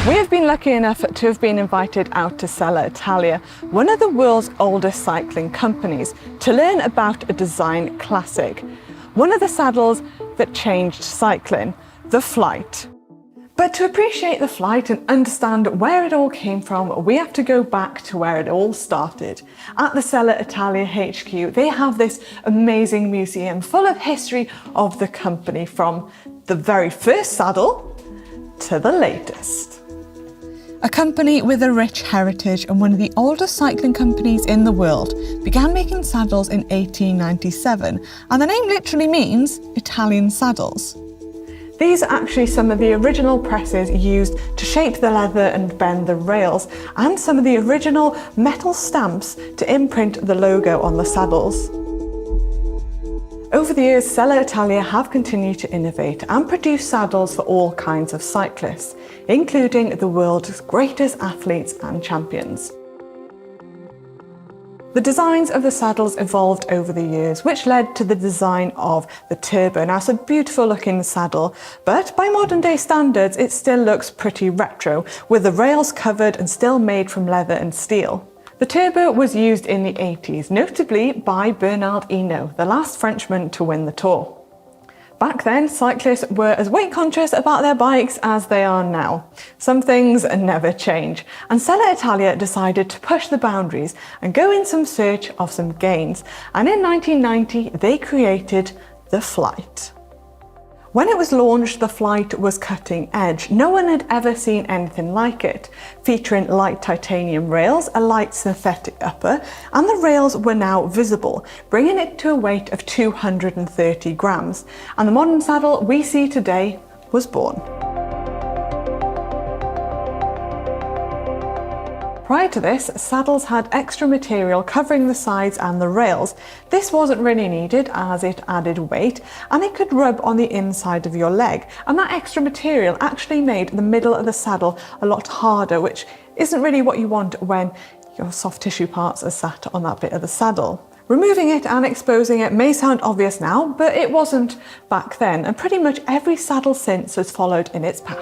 We have been lucky enough to have been invited out to Selle Italia, one of the world's oldest cycling companies, to learn about a design classic. One of the saddles that changed cycling, the Flite. But to appreciate the Flite and understand where it all came from, we have to go back to where it all started. At the Selle Italia HQ, they have this amazing museum full of history of the company, from the very first saddle to the latest. A company with a rich heritage and one of the oldest cycling companies in the world began making saddles in 1897, and the name literally means Italian saddles. These are actually some of the original presses used to shape the leather and bend the rails, and some of the original metal stamps to imprint the logo on the saddles. Over the years, Selle Italia have continued to innovate and produce saddles for all kinds of cyclists, including the world's greatest athletes and champions. The designs of the saddles evolved over the years, which led to the design of the Turbo. Now, it's a beautiful looking saddle, but by modern day standards, it still looks pretty retro, with the rails covered and still made from leather and steel. The Turbo was used in the 80s, notably by Bernard Hinault, the last Frenchman to win the Tour. Back then, cyclists were as weight conscious about their bikes as they are now. Some things never change, and Selle Italia decided to push the boundaries and go in some search of some gains. And in 1990, they created the Flite. When it was launched, the Flite was cutting edge. No one had ever seen anything like it, featuring light titanium rails, a light synthetic upper, and the rails were now visible, bringing it to a weight of 230 grams. And the modern saddle we see today was born. Prior to this, saddles had extra material covering the sides and the rails. This wasn't really needed as it added weight, and it could rub on the inside of your leg. And that extra material actually made the middle of the saddle a lot harder, which isn't really what you want when your soft tissue parts are sat on that bit of the saddle. Removing it and exposing it may sound obvious now, but it wasn't back then, and pretty much every saddle since has followed in its path.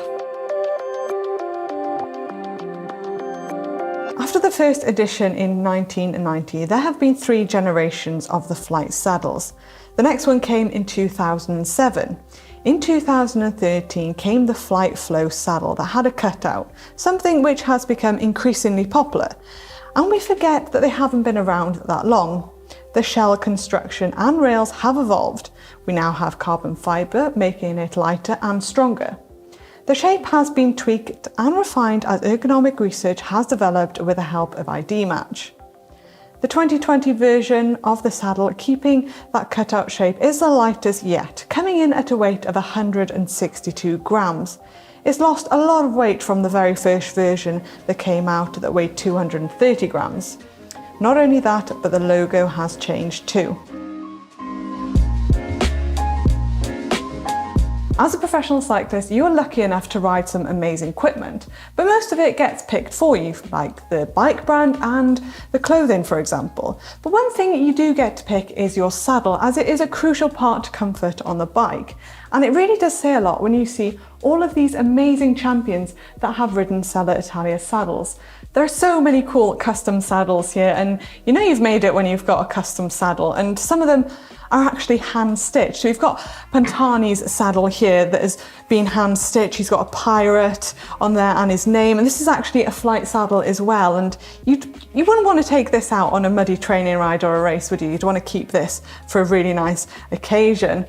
After the first edition in 1990, there have been 3 generations of the Flite saddles. The next one came in 2007. In 2013 came the Flite Flow saddle that had a cutout, something which has become increasingly popular. And we forget that they haven't been around that long. The shell construction and rails have evolved. We now have carbon fibre, making it lighter and stronger. The shape has been tweaked and refined as ergonomic research has developed with the help of ID Match. The 2020 version of the saddle, keeping that cutout shape, is the lightest yet, coming in at a weight of 162 grams. It's lost a lot of weight from the very first version that came out that weighed 230 grams. Not only that, but the logo has changed too. As a professional cyclist, you're lucky enough to ride some amazing equipment, but most of it gets picked for you, like the bike brand and the clothing, for example. But one thing you do get to pick is your saddle, as it is a crucial part to comfort on the bike. And it really does say a lot when you see all of these amazing champions that have ridden Selle Italia saddles. There are so many cool custom saddles here, and you know you've made it when you've got a custom saddle, and some of them are actually hand-stitched. So you've got Pantani's saddle here that has been hand-stitched. He's got a pirate on there and his name, and this is actually a Flite saddle as well. And you wouldn't want to take this out on a muddy training ride or a race, would you? You'd want to keep this for a really nice occasion.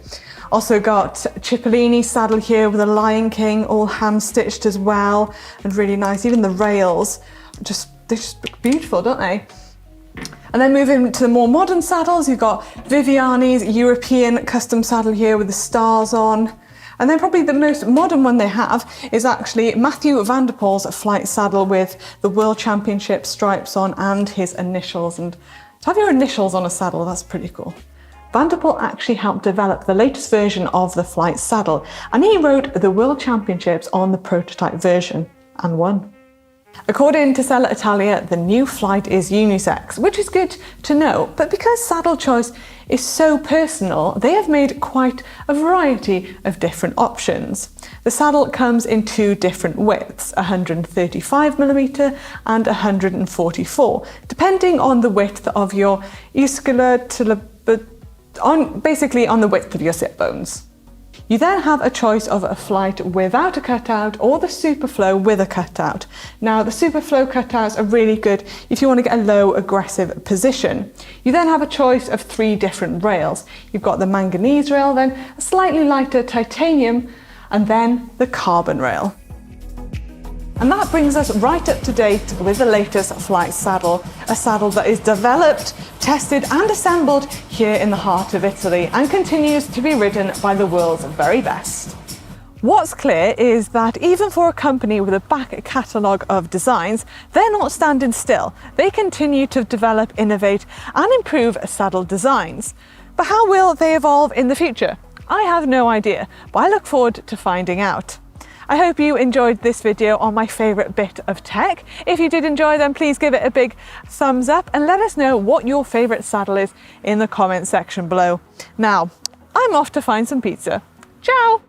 Also got Cipollini's saddle here with a Lion King, all hand-stitched as well, and really nice. Even the rails, they just look beautiful, don't they? And then moving to the more modern saddles, you've got Viviani's European custom saddle here with the stars on. And then probably the most modern one they have is actually Mathieu van der Poel's Flite saddle with the World Championship stripes on and his initials. And to have your initials on a saddle, that's pretty cool. Van der Poel actually helped develop the latest version of the Flite saddle, and he rode the World Championships on the prototype version and won. According to Selle Italia, the new Flite is unisex, which is good to know, but because saddle choice is so personal, they have made quite a variety of different options. The saddle comes in two different widths, 135mm and 144, depending on the width of your basically on the width of your sit bones. You then have a choice of a Flite without a cutout or the Superflow with a cutout. Now, the Superflow cutouts are really good if you want to get a low aggressive position. You then have a choice of three different rails. You've got the manganese rail, then a slightly lighter titanium, and then the carbon rail. And that brings us right up to date with the latest Flite saddle, a saddle that is developed, tested and assembled here in the heart of Italy and continues to be ridden by the world's very best. What's clear is that even for a company with a back catalogue of designs, they're not standing still. They continue to develop, innovate and improve saddle designs. But how will they evolve in the future? I have no idea, but I look forward to finding out. I hope you enjoyed this video on my favourite bit of tech. If you did enjoy, then please give it a big thumbs up and let us know what your favourite saddle is in the comment section below. Now, I'm off to find some pizza. Ciao!